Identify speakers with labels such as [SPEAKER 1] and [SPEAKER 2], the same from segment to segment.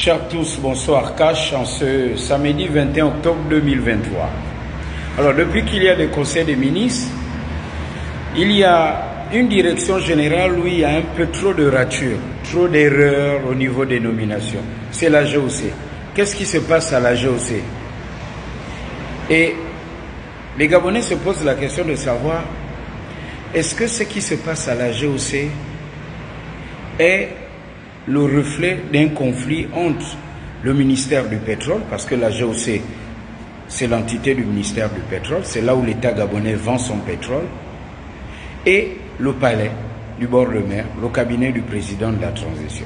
[SPEAKER 1] Chers tous, bonsoir. Cash en ce samedi 21 octobre 2023. Alors, depuis qu'il y a des conseils des ministres, il y a une direction générale où il y a un peu trop de ratures, trop d'erreurs au niveau des nominations. C'est la GOC. Qu'est-ce qui se passe à la GOC? Et les Gabonais se posent la question de savoir, est-ce que ce qui se passe à la GOC est le reflet d'un conflit entre le ministère du pétrole, parce que la GOC, c'est l'entité du ministère du pétrole, c'est là où l'État gabonais vend son pétrole, et le palais du bord de mer, le cabinet du président de la transition.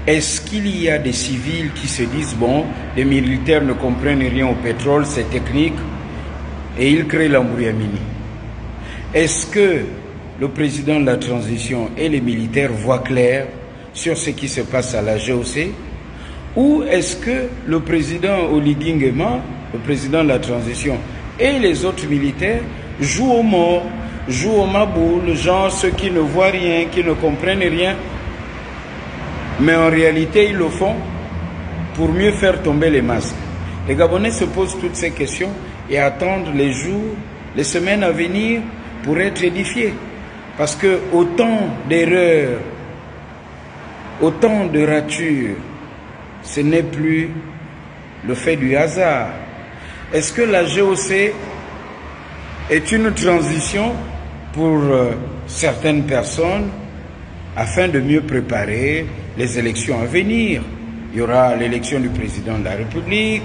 [SPEAKER 1] Est-ce qu'il y a des civils qui se disent, bon, les militaires ne comprennent rien au pétrole, c'est technique, et ils créent l'embrouillamini? Est-ce que le président de la transition et les militaires voient clair sur ce qui se passe à la GOC, ou est-ce que le président Oligui Nguema, le président de la transition, et les autres militaires jouent au mort, jouent au maboule, genre ceux qui ne voient rien, qui ne comprennent rien, mais en réalité ils le font pour mieux faire tomber les masques? Les Gabonais se posent toutes ces questions et attendent les jours, les semaines à venir pour être édifiés, parce que autant d'erreurs, autant de ratures, ce n'est plus le fait du hasard. Est-ce que la GOC est une transition pour certaines personnes afin de mieux préparer les élections à venir? Il y aura l'élection du président de la République,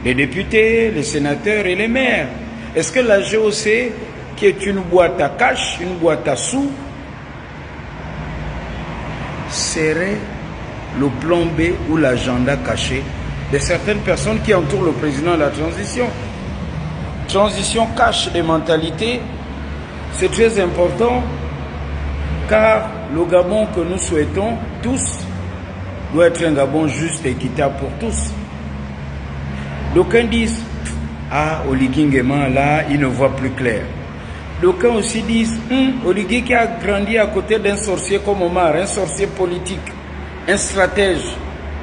[SPEAKER 1] les députés, les sénateurs et les maires. Est-ce que la GOC, qui est une boîte à cash, une boîte à sous, serait le plan B ou l'agenda caché de certaines personnes qui entourent le président de la transition? Transition cache des mentalités, c'est très important, car le Gabon que nous souhaitons tous doit être un Gabon juste et équitable pour tous. D'aucuns disent, ah, Oligui Nguema, là, il ne voit plus clair. D'aucuns aussi disent, Oligui qui a grandi à côté d'un sorcier comme Omar, un sorcier politique, un stratège,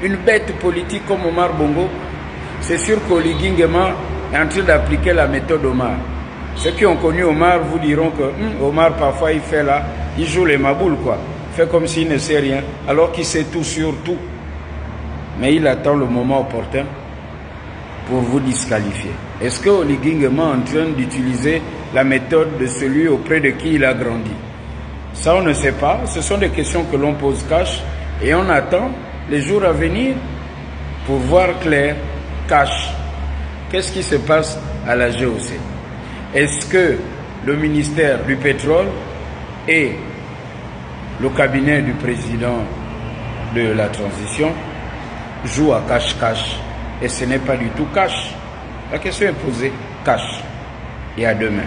[SPEAKER 1] une bête politique comme Omar Bongo, c'est sûr qu'Oligui Nguema est en train d'appliquer la méthode Omar. Ceux qui ont connu Omar vous diront que Omar parfois il fait là, il joue les maboules quoi, fait comme s'il ne sait rien, alors qu'il sait tout sur tout. Mais il attend le moment opportun pour vous disqualifier. Est-ce que Oligui Nguema est en train d'utiliser la méthode de celui auprès de qui il a grandi? Ça, on ne sait pas. Ce sont des questions que l'on pose cash et on attend les jours à venir pour voir clair, cash. Qu'est-ce qui se passe à la GOC? Est-ce que le ministère du pétrole et le cabinet du président de la transition jouent à cash-cash? Et ce n'est pas du tout cash. La question est posée, cash. Et à demain.